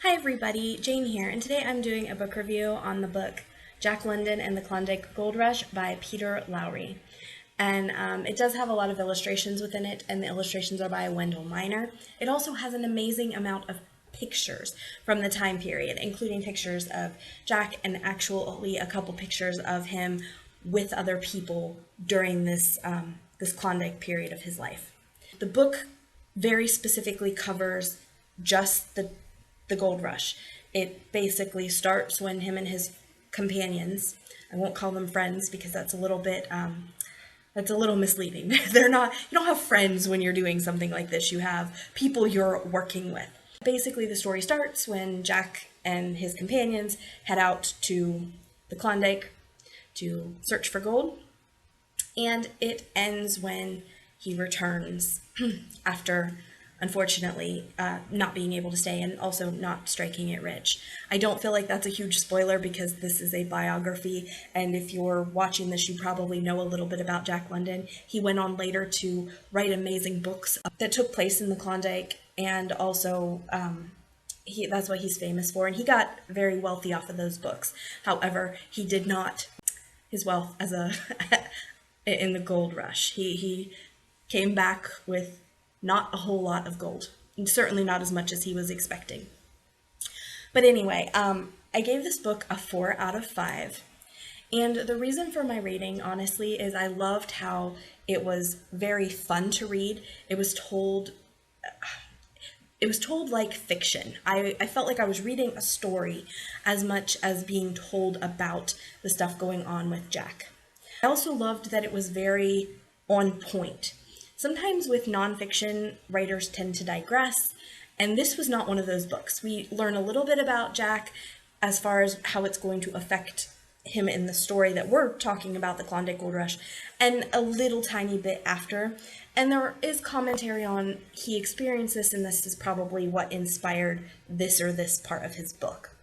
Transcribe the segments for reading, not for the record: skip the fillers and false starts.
Hi everybody, Jane here, and today I'm doing a book review on the book Jack London and the Klondike Gold Rush by Peter Lourie. And it does have a lot of illustrations within it, and the illustrations are by Wendell Miner. It also has an amazing amount of pictures from the time period, including pictures of Jack and actually a couple pictures of him with other people during this Klondike period of his life. The book very specifically covers just the gold rush. It basically starts when him and his companions, I won't call them friends because that's a little bit misleading. They're not, you don't have friends when you're doing something like this. You have people you're working with. Basically, the story starts when Jack and his companions head out to the Klondike to search for gold, and it ends when he returns after, unfortunately, not being able to stay and also not striking it rich. I don't feel like that's a huge spoiler because this is a biography, and if you're watching this, you probably know a little bit about Jack London. He went on later to write amazing books that took place in the Klondike, and also that's what he's famous for, and he got very wealthy off of those books. However, he did not his wealth as a in the gold rush. He came back with not a whole lot of gold, and certainly not as much as he was expecting. But anyway, I gave this book a 4 out of 5. And the reason for my rating, honestly, is I loved how it was very fun to read. It was told like fiction. I felt like I was reading a story as much as being told about the stuff going on with Jack. I also loved that it was very on point. Sometimes with nonfiction, writers tend to digress, and this was not one of those books. We learn a little bit about Jack as far as how it's going to affect him in the story that we're talking about, the Klondike Gold Rush, and a little tiny bit after. And there is commentary on he experienced this, and this is probably what inspired this or this part of his book.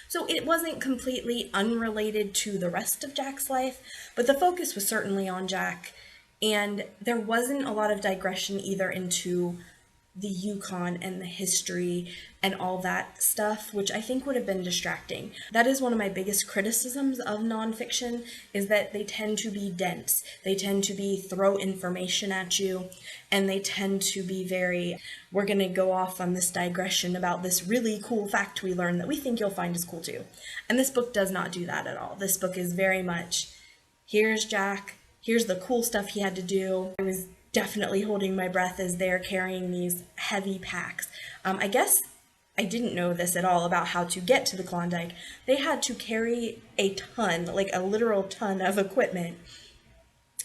So it wasn't completely unrelated to the rest of Jack's life, but the focus was certainly on Jack, and there wasn't a lot of digression either into the Yukon and the history and all that stuff, which I think would have been distracting. That is one of my biggest criticisms of nonfiction, is that they tend to be dense. They tend to be throw information at you, and they tend to be very, we're going to go off on this digression about this really cool fact we learned that we think you'll find is cool too. And this book does not do that at all. This book is very much, here's Jack, here's the cool stuff he had to do. I was definitely holding my breath as they're carrying these heavy packs. I guess I didn't know this at all about how to get to the Klondike. They had to carry a ton, like a literal ton of equipment,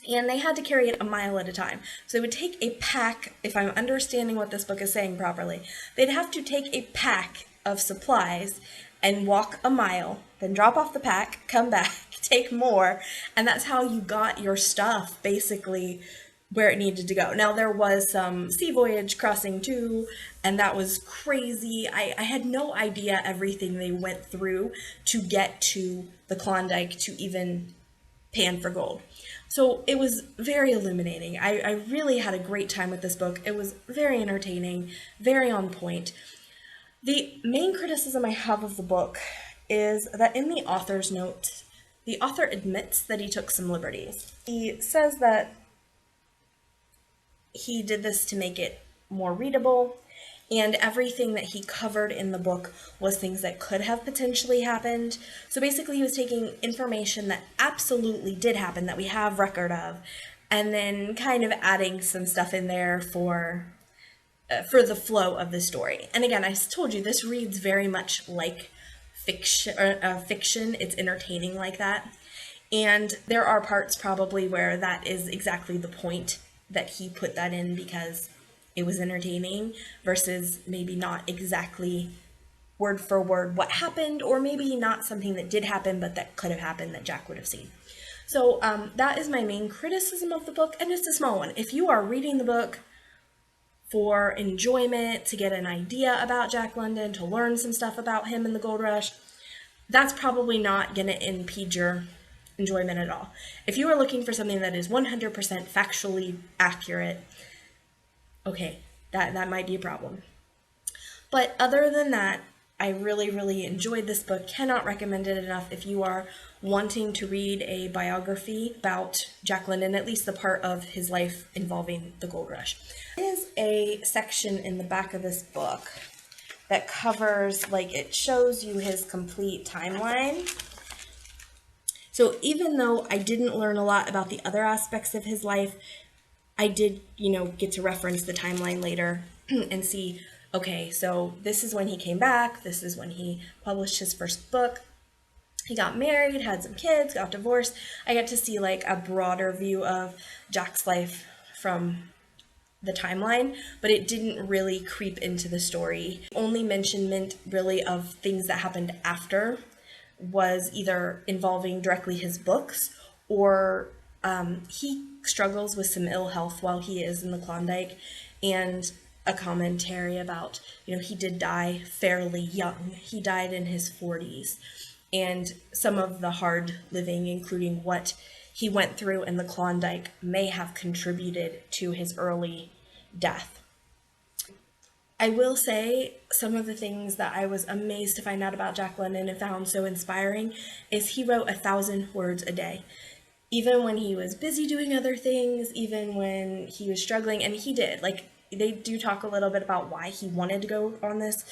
and they had to carry it a mile at a time. So they would take a pack, if I'm understanding what this book is saying properly, they'd have to take a pack of supplies and walk a mile, then drop off the pack, come back, take more, and that's how you got your stuff basically where it needed to go. Now, there was some sea voyage crossing too, and that was crazy. I had no idea everything they went through to get to the Klondike to even pan for gold. So it was very illuminating. I really had a great time with this book. It was very entertaining, very on point. The main criticism I have of the book is that in the author's note, the author admits that he took some liberties. He says that he did this to make it more readable, and everything that he covered in the book was things that could have potentially happened. So basically he was taking information that absolutely did happen, that we have record of, and then kind of adding some stuff in there for the flow of the story. And again, I told you, this reads very much like fiction. It's entertaining like that. And there are parts probably where that is exactly the point, that he put that in because it was entertaining, versus maybe not exactly word for word what happened, or maybe not something that did happen but that could have happened that Jack would have seen. So that is my main criticism of the book, and it's a small one. If you are reading the book for enjoyment, to get an idea about Jack London, to learn some stuff about him in the Gold Rush, that's probably not going to impede your enjoyment at all. If you are looking for something that is 100% factually accurate, okay, that might be a problem. But other than that, I really, really enjoyed this book. Cannot recommend it enough if you are wanting to read a biography about Jack London, at least the part of his life involving the gold rush. There is a section in the back of this book that covers, like, it shows you his complete timeline. So even though I didn't learn a lot about the other aspects of his life, I did, get to reference the timeline later and see, okay, so this is when he came back, this is when he published his first book, he got married, had some kids, got divorced. I get to see like a broader view of Jack's life from the timeline, but it didn't really creep into the story. Only mentionment really of things that happened after was either involving directly his books or he struggles with some ill health while he is in the Klondike, and a commentary about, he did die fairly young. He died in his 40s, and some of the hard living, including what he went through in the Klondike, may have contributed to his early death. I will say some of the things that I was amazed to find out about Jack London and found so inspiring is he wrote 1,000 words a day. Even when he was busy doing other things, even when he was struggling, and he did. Like, they do talk a little bit about why he wanted to go on this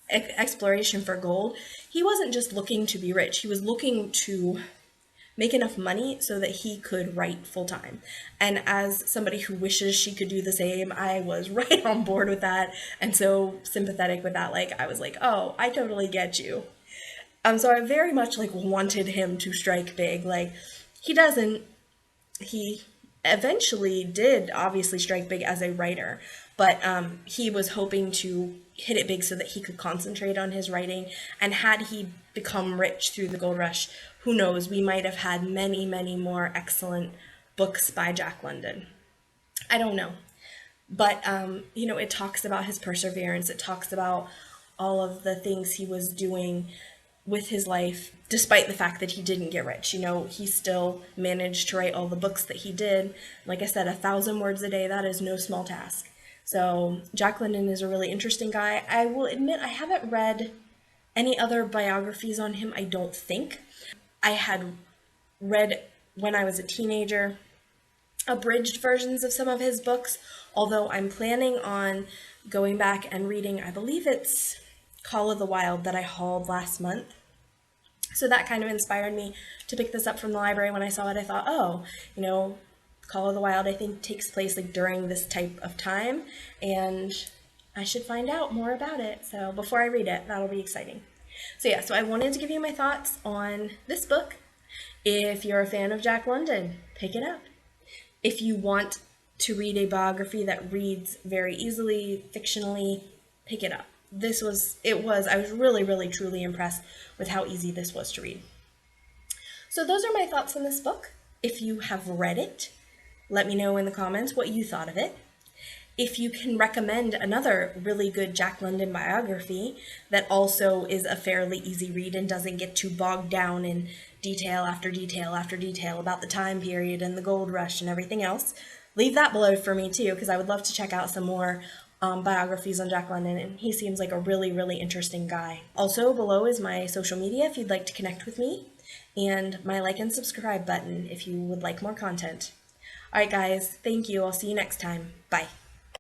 exploration for gold. He wasn't just looking to be rich. He was looking to make enough money so that he could write full time. And as somebody who wishes she could do the same, I was right on board with that and so sympathetic with that. Like, I was like, oh, I totally get you. So I very much like wanted him to strike big. Like, he doesn't. He eventually did obviously strike big as a writer, but he was hoping to hit it big so that he could concentrate on his writing. And had he become rich through the gold rush, who knows, we might have had many, many more excellent books by Jack London. I don't know. But, it talks about his perseverance. It talks about all of the things he was doing with his life, despite the fact that he didn't get rich. He still managed to write all the books that he did. Like I said, 1,000 words a day, that is no small task. So Jack London is a really interesting guy. I will admit I haven't read any other biographies on him, I don't think. I had read, when I was a teenager, abridged versions of some of his books, although I'm planning on going back and reading, I believe it's Call of the Wild that I hauled last month. So that kind of inspired me to pick this up from the library. When I saw it, I thought, oh, Call of the Wild, I think, takes place like during this type of time, and I should find out more about it. So before I read it, that'll be exciting. So I wanted to give you my thoughts on this book. If you're a fan of Jack London, pick it up. If you want to read a biography that reads very easily, fictionally, pick it up. I was really, really, truly impressed with how easy this was to read. So those are my thoughts on this book. If you have read it, let me know in the comments what you thought of it. If you can recommend another really good Jack London biography that also is a fairly easy read and doesn't get too bogged down in detail after detail after detail about the time period and the gold rush and everything else, leave that below for me too, because I would love to check out some more biographies on Jack London, and he seems like a really, really interesting guy. Also below is my social media if you'd like to connect with me, and my like and subscribe button if you would like more content. Alright guys, thank you. I'll see you next time. Bye.